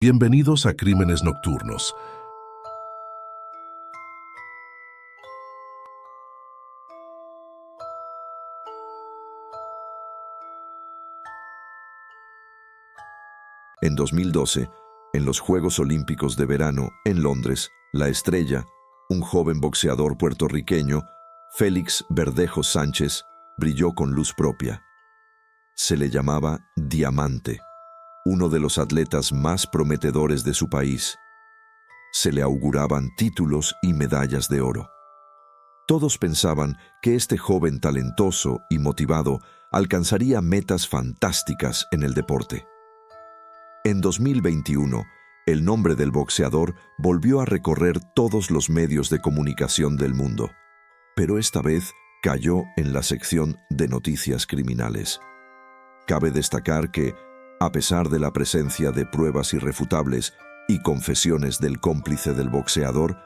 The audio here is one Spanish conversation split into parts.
Bienvenidos a Crímenes Nocturnos. En 2012, en los Juegos Olímpicos de Verano, en Londres, la estrella, un joven boxeador puertorriqueño, Félix Verdejo Sánchez, brilló con luz propia. Se le llamaba Diamante, uno de los atletas más prometedores de su país. Se le auguraban títulos y medallas de oro. Todos pensaban que este joven talentoso y motivado alcanzaría metas fantásticas en el deporte. En 2021, el nombre del boxeador volvió a recorrer todos los medios de comunicación del mundo, pero esta vez cayó en la sección de noticias criminales. Cabe destacar que, a pesar de la presencia de pruebas irrefutables y confesiones del cómplice del boxeador,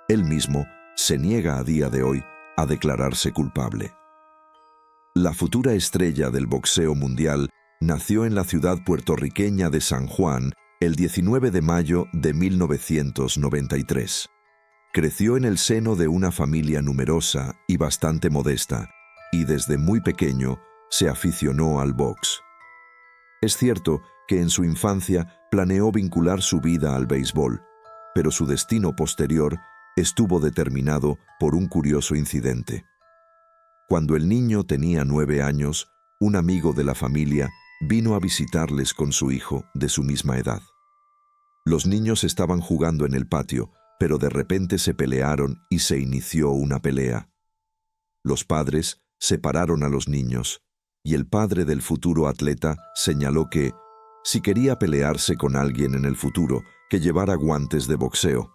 él mismo se niega a día de hoy a declararse culpable. La futura estrella del boxeo mundial nació en la ciudad puertorriqueña de San Juan el 19 de mayo de 1993. Creció en el seno de una familia numerosa y bastante modesta, y desde muy pequeño se aficionó al box. Es cierto que en su infancia planeó vincular su vida al béisbol, pero su destino posterior estuvo determinado por un curioso incidente. Cuando el niño tenía 9 años, un amigo de la familia vino a visitarles con su hijo de su misma edad. Los niños estaban jugando en el patio, pero de repente se pelearon y se inició una pelea. Los padres separaron a los niños, y el padre del futuro atleta señaló que, si quería pelearse con alguien en el futuro, que llevara guantes de boxeo.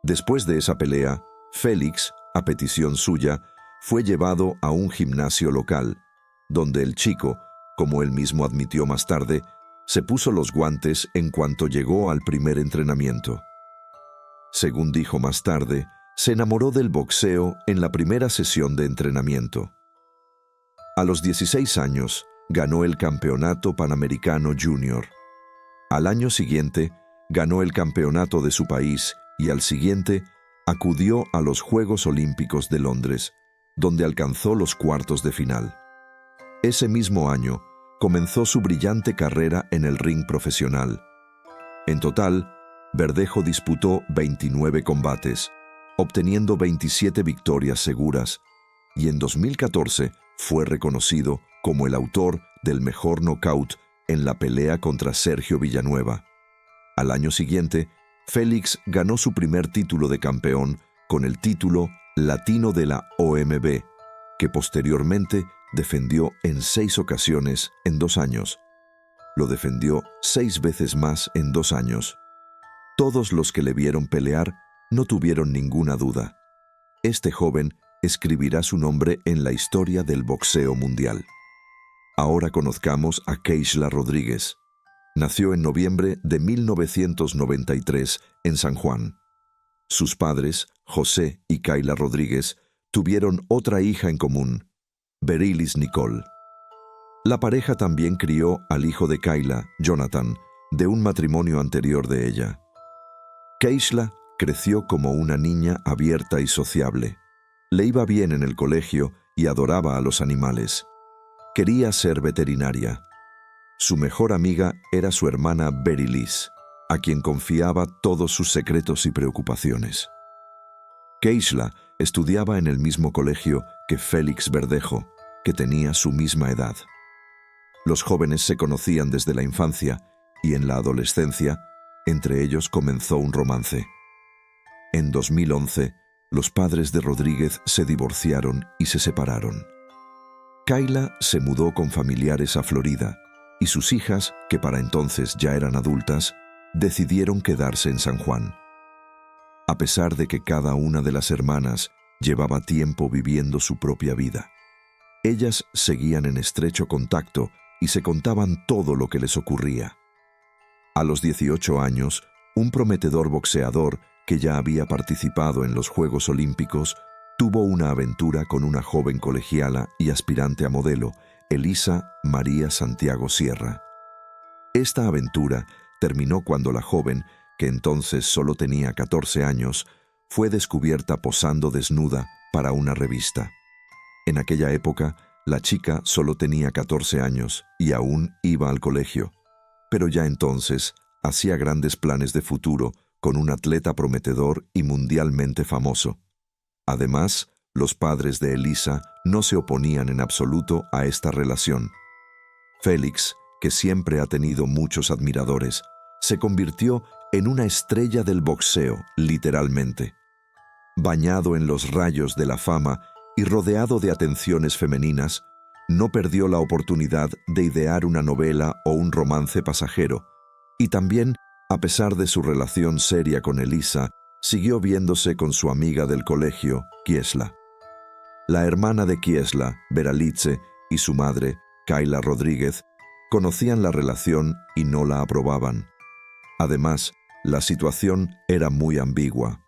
Después de esa pelea, Félix, a petición suya, fue llevado a un gimnasio local, donde el chico, como él mismo admitió más tarde, se puso los guantes en cuanto llegó al primer entrenamiento. Según dijo más tarde, se enamoró del boxeo en la primera sesión de entrenamiento. A los 16 años, ganó el Campeonato Panamericano Junior. Al año siguiente, ganó el campeonato de su país y al siguiente, acudió a los Juegos Olímpicos de Londres, donde alcanzó los cuartos de final. Ese mismo año, comenzó su brillante carrera en el ring profesional. En total, Verdejo disputó 29 combates, obteniendo 27 victorias seguras, y en 2014 fue reconocido como el autor del mejor nocaut en la pelea contra Sergio Villanueva. Al año siguiente, Félix ganó su primer título de campeón con el título latino de la OMB, que posteriormente defendió en 6 ocasiones en 2 años. Lo defendió 6 veces más en 2 años. Todos los que le vieron pelear no tuvieron ninguna duda. Este joven escribirá su nombre en la historia del boxeo mundial. Ahora conozcamos a Keishla Rodríguez. Nació en noviembre de 1993 en San Juan. Sus padres, José y Kayla Rodríguez, tuvieron otra hija en común, Berilis Nicole. La pareja también crió al hijo de Kayla, Jonathan, de un matrimonio anterior de ella. Keishla creció como una niña abierta y sociable. Le iba bien en el colegio y adoraba a los animales. Quería ser veterinaria. Su mejor amiga era su hermana Berilis, a quien confiaba todos sus secretos y preocupaciones. Keishla estudiaba en el mismo colegio que Félix Verdejo, que tenía su misma edad. Los jóvenes se conocían desde la infancia y en la adolescencia, entre ellos comenzó un romance. En 2011, los padres de Rodríguez se divorciaron y se separaron. Kayla se mudó con familiares a Florida y sus hijas, que para entonces ya eran adultas, decidieron quedarse en San Juan. A pesar de que cada una de las hermanas llevaba tiempo viviendo su propia vida, ellas seguían en estrecho contacto y se contaban todo lo que les ocurría. A los 18 años, un prometedor boxeador que ya había participado en los Juegos Olímpicos tuvo una aventura con una joven colegiala y aspirante a modelo, Elisa María Santiago Sierra. Esta aventura terminó cuando la joven, que entonces solo tenía 14 años, fue descubierta posando desnuda para una revista. En aquella época, la chica solo tenía 14 años y aún iba al colegio, pero ya entonces hacía grandes planes de futuro con un atleta prometedor y mundialmente famoso. Además, los padres de Elisa no se oponían en absoluto a esta relación. Félix, que siempre ha tenido muchos admiradores, se convirtió en una estrella del boxeo, literalmente. Bañado en los rayos de la fama y rodeado de atenciones femeninas, no perdió la oportunidad de idear una novela o un romance pasajero, y también, a pesar de su relación seria con Elisa, siguió viéndose con su amiga del colegio, Kiesla. La hermana de Kiesla, Beralice, y su madre, Kayla Rodríguez, conocían la relación y no la aprobaban. Además, la situación era muy ambigua.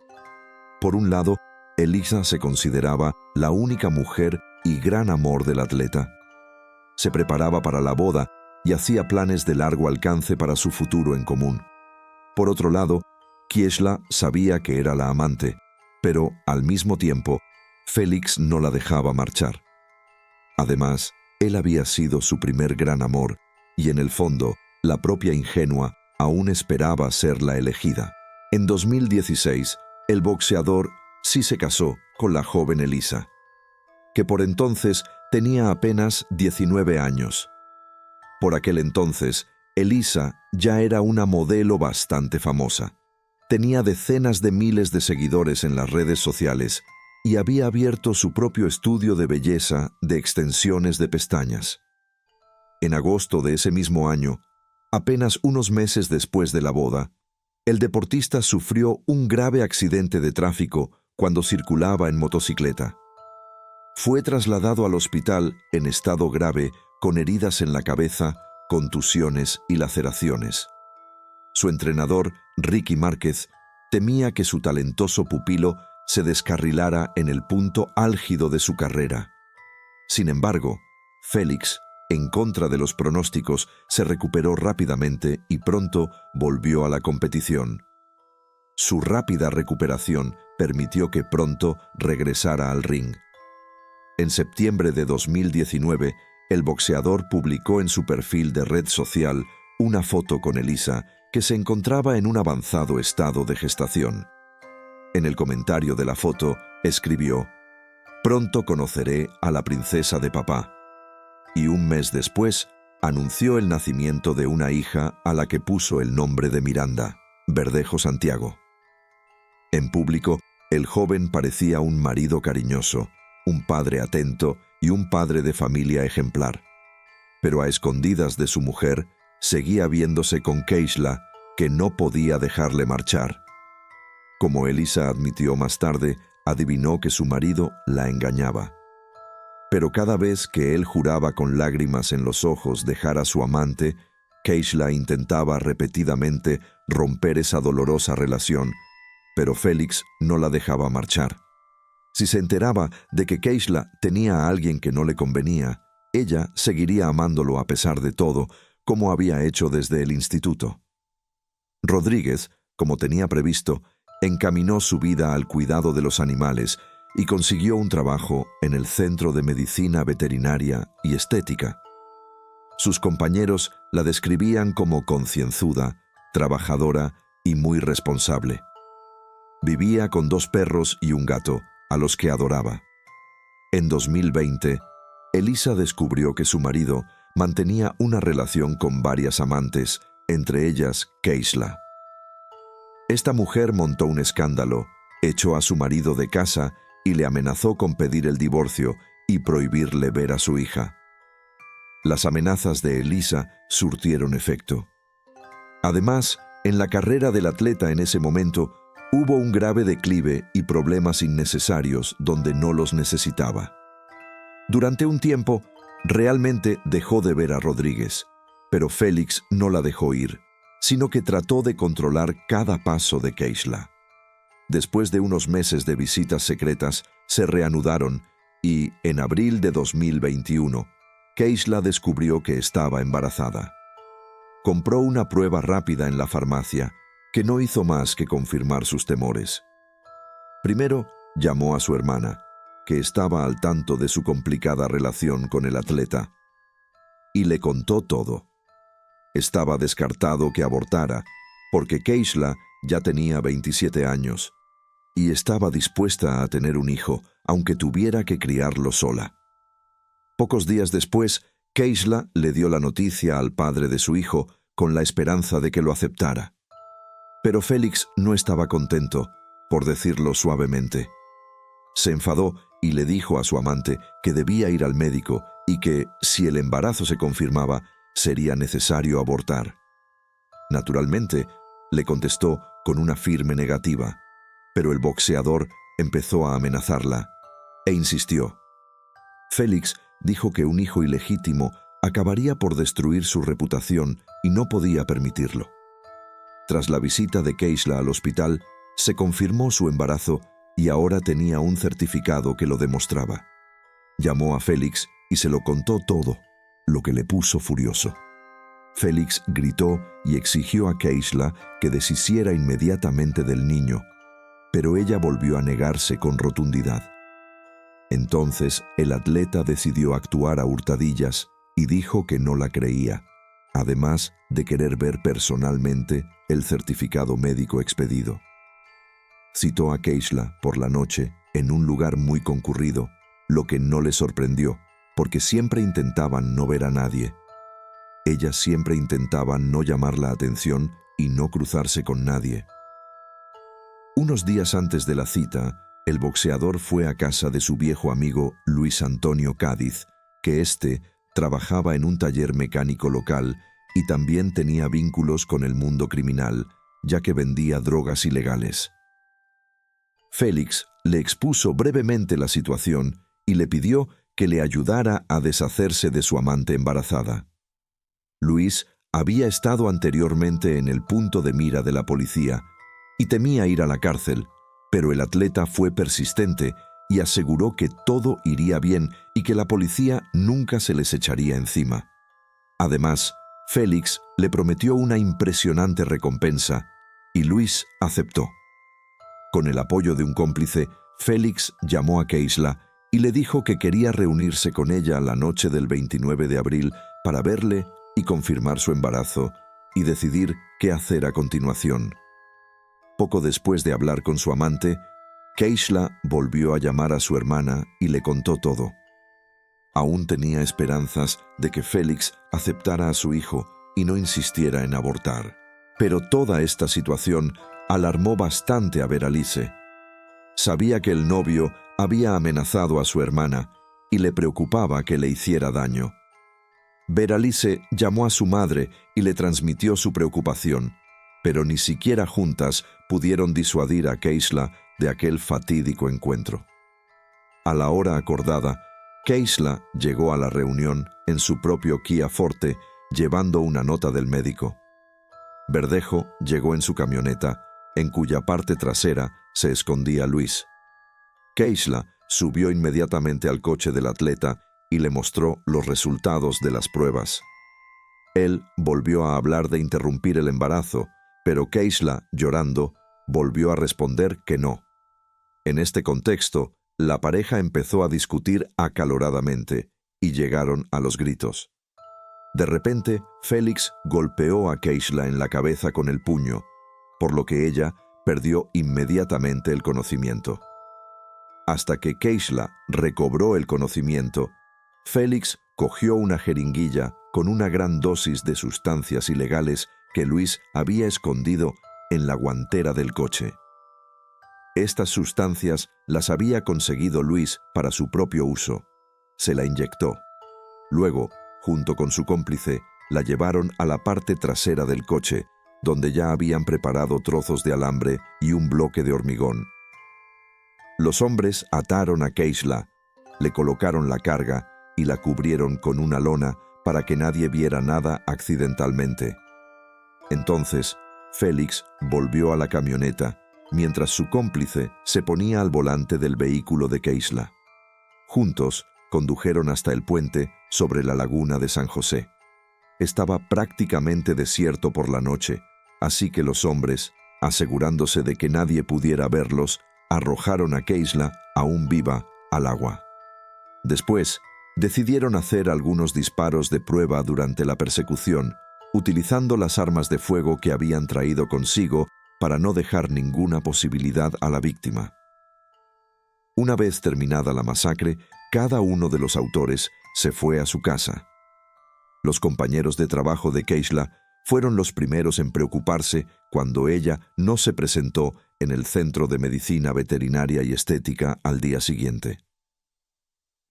Por un lado, Elisa se consideraba la única mujer y gran amor del atleta. Se preparaba para la boda y hacía planes de largo alcance para su futuro en común. Por otro lado, Kiesla sabía que era la amante, pero, al mismo tiempo, Félix no la dejaba marchar. Además, él había sido su primer gran amor, y en el fondo, la propia ingenua aún esperaba ser la elegida. En 2016, el boxeador sí se casó con la joven Elisa, que por entonces tenía apenas 19 años. Por aquel entonces, Elisa ya era una modelo bastante famosa. Tenía decenas de miles de seguidores en las redes sociales y había abierto su propio estudio de belleza de extensiones de pestañas. En agosto de ese mismo año, apenas unos meses después de la boda, el deportista sufrió un grave accidente de tráfico cuando circulaba en motocicleta. Fue trasladado al hospital en estado grave con heridas en la cabeza, contusiones y laceraciones. Su entrenador, Ricky Márquez, temía que su talentoso pupilo se descarrilara en el punto álgido de su carrera. Sin embargo, Félix, en contra de los pronósticos, se recuperó rápidamente y pronto volvió a la competición. Su rápida recuperación permitió que pronto regresara al ring. En septiembre de 2019, el boxeador publicó en su perfil de red social una foto con Elisa, que se encontraba en un avanzado estado de gestación. En el comentario de la foto, escribió: «Pronto conoceré a la princesa de papá». Y un mes después, anunció el nacimiento de una hija a la que puso el nombre de Miranda, Verdejo Santiago. En público, el joven parecía un marido cariñoso, un padre atento y un padre de familia ejemplar. Pero a escondidas de su mujer, seguía viéndose con Keisla, que no podía dejarle marchar. Como Elisa admitió más tarde, adivinó que su marido la engañaba. Pero cada vez que él juraba con lágrimas en los ojos dejar a su amante, Keisla intentaba repetidamente romper esa dolorosa relación, pero Félix no la dejaba marchar. Si se enteraba de que Keisla tenía a alguien que no le convenía, ella seguiría amándolo a pesar de todo, como había hecho desde el instituto. Rodríguez, como tenía previsto, encaminó su vida al cuidado de los animales y consiguió un trabajo en el Centro de Medicina Veterinaria y Estética. Sus compañeros la describían como concienzuda, trabajadora y muy responsable. Vivía con 2 perros y un gato, a los que adoraba. En 2020, Elisa descubrió que su marido mantenía una relación con varias amantes, entre ellas Keisla. Esta mujer montó un escándalo, echó a su marido de casa y le amenazó con pedir el divorcio y prohibirle ver a su hija. Las amenazas de Elisa surtieron efecto. Además, en la carrera del atleta en ese momento, hubo un grave declive y problemas innecesarios donde no los necesitaba. Durante un tiempo, realmente dejó de ver a Rodríguez, pero Félix no la dejó ir, sino que trató de controlar cada paso de Keisla. Después de unos meses de visitas secretas, se reanudaron y, en abril de 2021, Keisla descubrió que estaba embarazada. compró una prueba rápida en la farmacia, que no hizo más que confirmar sus temores. Primero, llamó a su hermana, que estaba al tanto de su complicada relación con el atleta, y le contó todo. Estaba descartado que abortara, porque Keishla ya tenía 27 años, y estaba dispuesta a tener un hijo, aunque tuviera que criarlo sola. Pocos días después, Keishla le dio la noticia al padre de su hijo con la esperanza de que lo aceptara. Pero Félix no estaba contento, por decirlo suavemente. Se enfadó y le dijo a su amante que debía ir al médico y que, si el embarazo se confirmaba, sería necesario abortar. Naturalmente, le contestó con una firme negativa, pero el boxeador empezó a amenazarla e insistió. Félix dijo que un hijo ilegítimo acabaría por destruir su reputación y no podía permitirlo. Tras la visita de Keishla al hospital, se confirmó su embarazo y ahora tenía un certificado que lo demostraba. Llamó a Félix y se lo contó todo, lo que le puso furioso. Félix gritó y exigió a Keishla que deshiciera inmediatamente del niño, pero ella volvió a negarse con rotundidad. Entonces el atleta decidió actuar a hurtadillas y dijo que no la creía, además de querer ver personalmente el certificado médico expedido. Citó a Keishla por la noche en un lugar muy concurrido, lo que no le sorprendió, porque siempre intentaban no ver a nadie. Ella siempre intentaba no llamar la atención y no cruzarse con nadie. Unos días antes de la cita, el boxeador fue a casa de su viejo amigo Luis Antonio Cádiz, que trabajaba en un taller mecánico local y también tenía vínculos con el mundo criminal, ya que vendía drogas ilegales. Félix le expuso brevemente la situación y le pidió que le ayudara a deshacerse de su amante embarazada. Luis había estado anteriormente en el punto de mira de la policía y temía ir a la cárcel, pero el atleta fue persistente y aseguró que todo iría bien y que la policía nunca se les echaría encima. Además, Félix le prometió una impresionante recompensa y Luis aceptó. Con el apoyo de un cómplice, Félix llamó a Keishla y le dijo que quería reunirse con ella la noche del 29 de abril para verle y confirmar su embarazo y decidir qué hacer a continuación. Poco después de hablar con su amante, Keishla volvió a llamar a su hermana y le contó todo. Aún tenía esperanzas de que Félix aceptara a su hijo y no insistiera en abortar. Pero toda esta situación alarmó bastante a Beralice. Sabía que el novio había amenazado a su hermana y le preocupaba que le hiciera daño. Beralice llamó a su madre y le transmitió su preocupación, pero ni siquiera juntas pudieron disuadir a Keishla de aquel fatídico encuentro. A la hora acordada, Keishla llegó a la reunión en su propio Kia Forte, llevando una nota del médico. Verdejo llegó en su camioneta, en cuya parte trasera se escondía Luis. Keishla subió inmediatamente al coche del atleta y le mostró los resultados de las pruebas. Él volvió a hablar de interrumpir el embarazo, pero Keishla, llorando, volvió a responder que no. En este contexto, la pareja empezó a discutir acaloradamente y llegaron a los gritos. De repente, Félix golpeó a Keishla en la cabeza con el puño, por lo que ella perdió inmediatamente el conocimiento. Hasta que Keishla recobró el conocimiento, Félix cogió una jeringuilla con una gran dosis de sustancias ilegales que Luis había escondido en la guantera del coche. Estas sustancias las había conseguido Luis para su propio uso. Se la inyectó. Luego, junto con su cómplice, la llevaron a la parte trasera del coche, donde ya habían preparado trozos de alambre y un bloque de hormigón. Los hombres ataron a Keishla, le colocaron la carga y la cubrieron con una lona para que nadie viera nada accidentalmente. Entonces, Félix volvió a la camioneta, mientras su cómplice se ponía al volante del vehículo de Keishla. Juntos, condujeron hasta el puente sobre la laguna de San José. estaba prácticamente desierto por la noche, así que los hombres, asegurándose de que nadie pudiera verlos, arrojaron a Keishla, aún viva, al agua. Después, decidieron hacer algunos disparos de prueba durante la persecución, utilizando las armas de fuego que habían traído consigo para no dejar ninguna posibilidad a la víctima. Una vez terminada la masacre, cada uno de los autores se fue a su casa. Los compañeros de trabajo de Keishla fueron los primeros en preocuparse cuando ella no se presentó en el Centro de Medicina Veterinaria y Estética al día siguiente.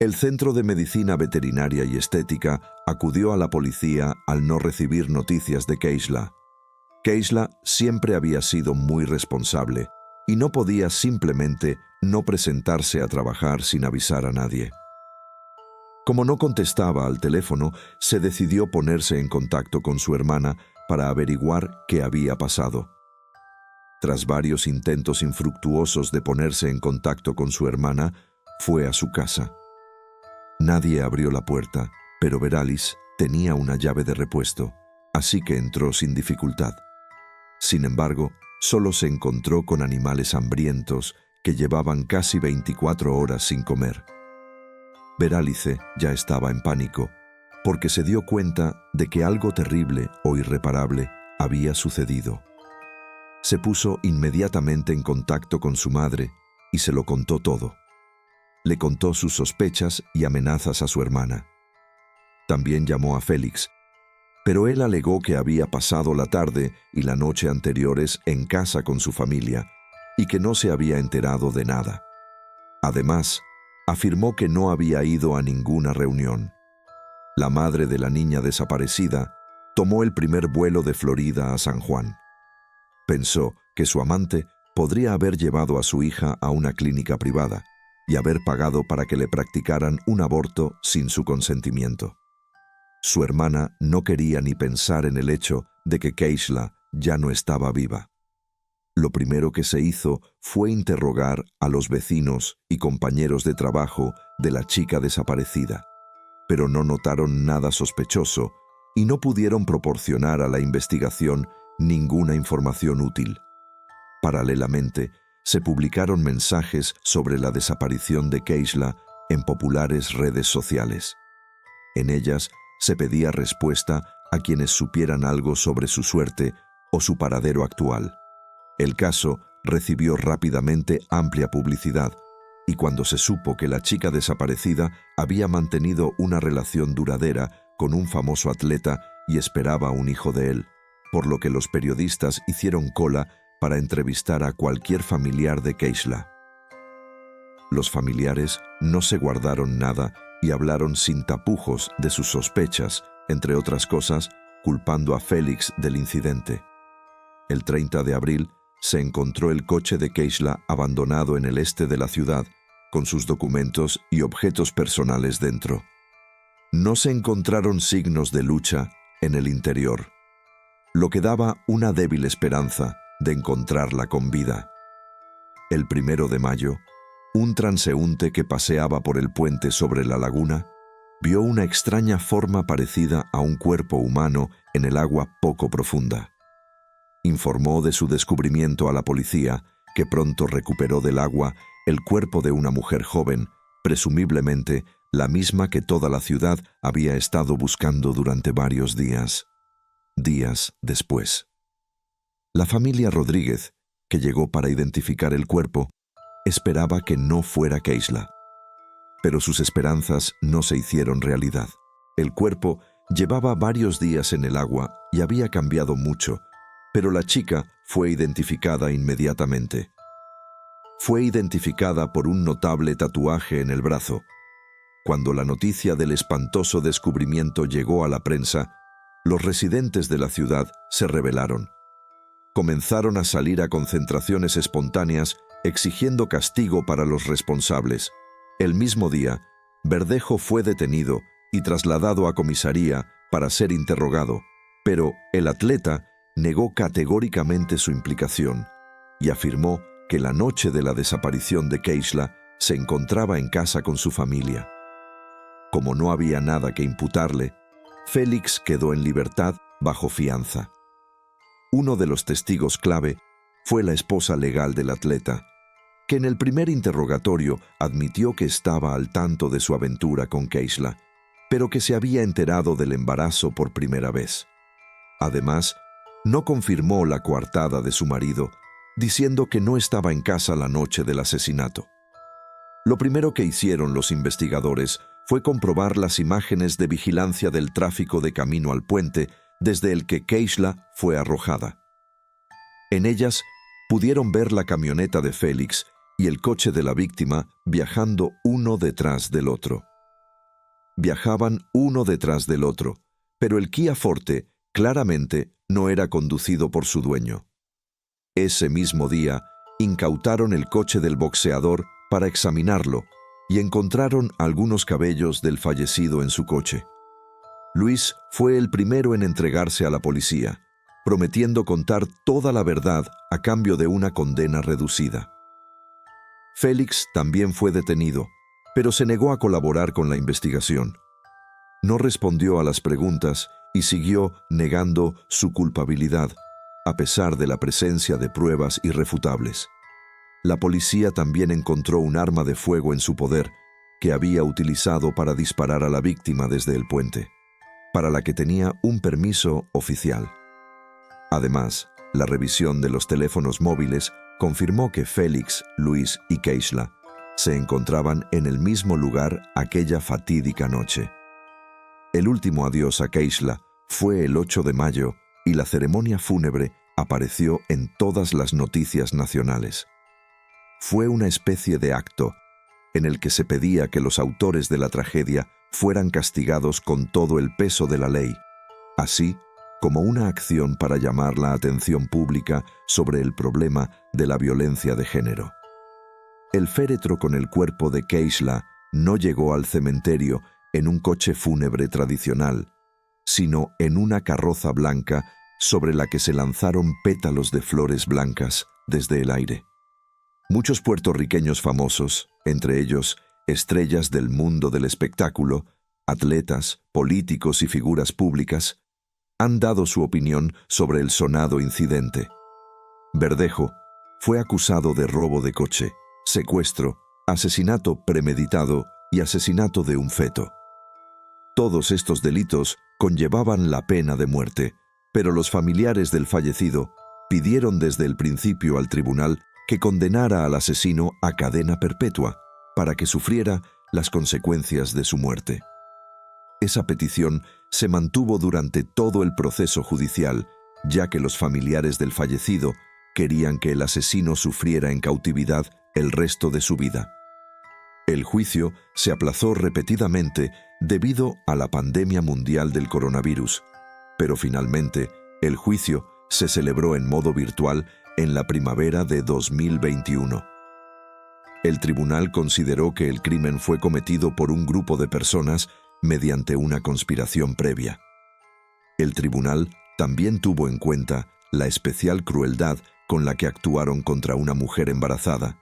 El Centro de Medicina Veterinaria y Estética acudió a la policía al no recibir noticias de Keishla. Keishla siempre había sido muy responsable y no podía simplemente no presentarse a trabajar sin avisar a nadie. Como no contestaba al teléfono, se decidió ponerse en contacto con su hermana para averiguar qué había pasado. Tras varios intentos infructuosos de ponerse en contacto con su hermana, fue a su casa. Nadie abrió la puerta, pero Veralis tenía una llave de repuesto, así que entró sin dificultad. Sin embargo, solo se encontró con animales hambrientos que llevaban casi 24 horas sin comer. Verálice ya estaba en pánico, porque se dio cuenta de que algo terrible o irreparable había sucedido. Se puso inmediatamente en contacto con su madre y se lo contó todo. Le contó sus sospechas y amenazas a su hermana. También llamó a Félix, pero él alegó que había pasado la tarde y la noche anteriores en casa con su familia y que no se había enterado de nada. Además, afirmó que no había ido a ninguna reunión. La madre de la niña desaparecida tomó el primer vuelo de Florida a San Juan. Pensó que su amante podría haber llevado a su hija a una clínica privada y haber pagado para que le practicaran un aborto sin su consentimiento. Su hermana no quería ni pensar en el hecho de que Keishla ya no estaba viva. Lo primero que se hizo fue interrogar a los vecinos y compañeros de trabajo de la chica desaparecida, pero no notaron nada sospechoso y no pudieron proporcionar a la investigación ninguna información útil. Paralelamente, se publicaron mensajes sobre la desaparición de Keishla en populares redes sociales. En ellas se pedía respuesta a quienes supieran algo sobre su suerte o su paradero actual. El caso recibió rápidamente amplia publicidad, y cuando se supo que la chica desaparecida había mantenido una relación duradera con un famoso atleta y esperaba un hijo de él, por lo que los periodistas hicieron cola para entrevistar a cualquier familiar de Keishla. Los familiares no se guardaron nada y hablaron sin tapujos de sus sospechas, entre otras cosas, culpando a Félix del incidente. El 30 de abril se encontró el coche de Keishla abandonado en el este de la ciudad, con sus documentos y objetos personales dentro. No se encontraron signos de lucha en el interior, lo que daba una débil esperanza de encontrarla con vida. El 1 de mayo, un transeúnte que paseaba por el puente sobre la laguna vio una extraña forma parecida a un cuerpo humano en el agua poco profunda. Informó de su descubrimiento a la policía, que pronto recuperó del agua el cuerpo de una mujer joven, presumiblemente la misma que toda la ciudad había estado buscando durante varios días. Días después, la familia Rodríguez, que llegó para identificar el cuerpo, esperaba que no fuera Keishla. Pero sus esperanzas no se hicieron realidad. El cuerpo llevaba varios días en el agua y había cambiado mucho, pero la chica fue identificada inmediatamente. Fue identificada por un notable tatuaje en el brazo. Cuando la noticia del espantoso descubrimiento llegó a la prensa, los residentes de la ciudad se rebelaron. Comenzaron a salir a concentraciones espontáneas exigiendo castigo para los responsables. El mismo día, Verdejo fue detenido y trasladado a comisaría para ser interrogado, pero el atleta negó categóricamente su implicación y afirmó que la noche de la desaparición de Keishla se encontraba en casa con su familia. Como no había nada que imputarle, Félix quedó en libertad bajo fianza. Uno de los testigos clave fue la esposa legal del atleta, que en el primer interrogatorio admitió que estaba al tanto de su aventura con Keishla, pero que se había enterado del embarazo por primera vez. Además, no confirmó la coartada de su marido, diciendo que no estaba en casa la noche del asesinato. Lo primero que hicieron los investigadores fue comprobar las imágenes de vigilancia del tráfico de camino al puente desde el que Keishla fue arrojada. En ellas pudieron ver la camioneta de Félix y el coche de la víctima viajando uno detrás del otro. Viajaban uno detrás del otro, pero el Kia Forte claramente no era conducido por su dueño. Ese mismo día, incautaron el coche del boxeador para examinarlo y encontraron algunos cabellos del fallecido en su coche. Luis fue el primero en entregarse a la policía, prometiendo contar toda la verdad a cambio de una condena reducida. Félix también fue detenido, pero se negó a colaborar con la investigación. No respondió a las preguntas y siguió negando su culpabilidad, a pesar de la presencia de pruebas irrefutables. La policía también encontró un arma de fuego en su poder que había utilizado para disparar a la víctima desde el puente, para la que tenía un permiso oficial. Además, la revisión de los teléfonos móviles confirmó que Félix, Luis y Keishla se encontraban en el mismo lugar aquella fatídica noche. El último adiós a Keishla fue el 8 de mayo y la ceremonia fúnebre apareció en todas las noticias nacionales. Fue una especie de acto en el que se pedía que los autores de la tragedia fueran castigados con todo el peso de la ley, así como una acción para llamar la atención pública sobre el problema de la violencia de género. El féretro con el cuerpo de Keishla no llegó al cementerio en un coche fúnebre tradicional, sino en una carroza blanca sobre la que se lanzaron pétalos de flores blancas desde el aire. Muchos puertorriqueños famosos, entre ellos estrellas del mundo del espectáculo, atletas, políticos y figuras públicas, han dado su opinión sobre el sonado incidente. Verdejo fue acusado de robo de coche, secuestro, asesinato premeditado y asesinato de un feto. Todos estos delitos conllevaban la pena de muerte, pero los familiares del fallecido pidieron desde el principio al tribunal que condenara al asesino a cadena perpetua para que sufriera las consecuencias de su muerte. Esa petición se mantuvo durante todo el proceso judicial, ya que los familiares del fallecido querían que el asesino sufriera en cautividad el resto de su vida. El juicio se aplazó repetidamente debido a la pandemia mundial del coronavirus, pero finalmente el juicio se celebró en modo virtual en la primavera de 2021. El tribunal consideró que el crimen fue cometido por un grupo de personas mediante una conspiración previa. El tribunal también tuvo en cuenta la especial crueldad con la que actuaron contra una mujer embarazada,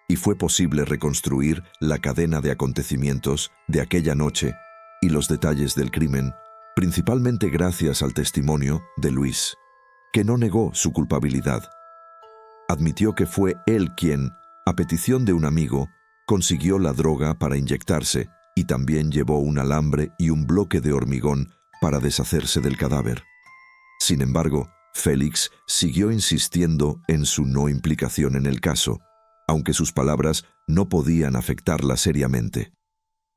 y fue posible reconstruir la cadena de acontecimientos de aquella noche y los detalles del crimen, principalmente gracias al testimonio de Luis, que no negó su culpabilidad. Admitió que fue él quien, a petición de un amigo, consiguió la droga para inyectarse y también llevó un alambre y un bloque de hormigón para deshacerse del cadáver. Sin embargo, Félix siguió insistiendo en su no implicación en el caso, aunque sus palabras no podían afectarla seriamente.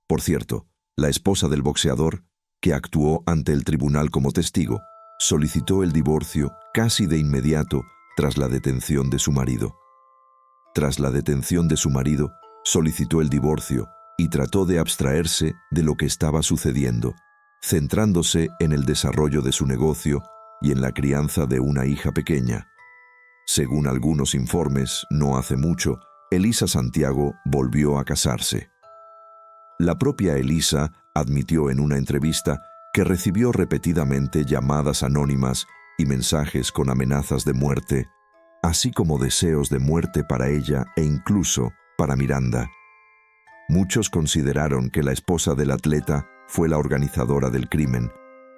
Por cierto, la esposa del boxeador, que actuó ante el tribunal como testigo, solicitó el divorcio casi de inmediato tras la detención de su marido. Tras la detención de su marido, solicitó el divorcio y trató de abstraerse de lo que estaba sucediendo, centrándose en el desarrollo de su negocio y en la crianza de una hija pequeña. Según algunos informes, no hace mucho, Elisa Santiago volvió a casarse. La propia Elisa admitió en una entrevista que recibió repetidamente llamadas anónimas y mensajes con amenazas de muerte, así como deseos de muerte para ella e incluso para Miranda. Muchos consideraron que la esposa del atleta fue la organizadora del crimen,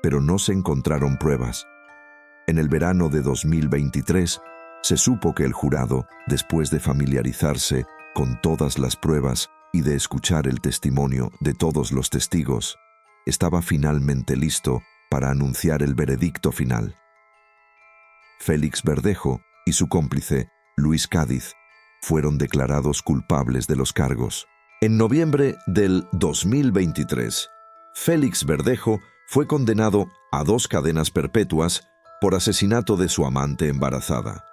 pero no se encontraron pruebas. En el verano de 2023, se supo que el jurado, después de familiarizarse con todas las pruebas y de escuchar el testimonio de todos los testigos, estaba finalmente listo para anunciar el veredicto final. Félix Verdejo y su cómplice, Luis Cádiz, fueron declarados culpables de los cargos. En noviembre del 2023, Félix Verdejo fue condenado a 2 cadenas perpetuas por asesinato de su amante embarazada.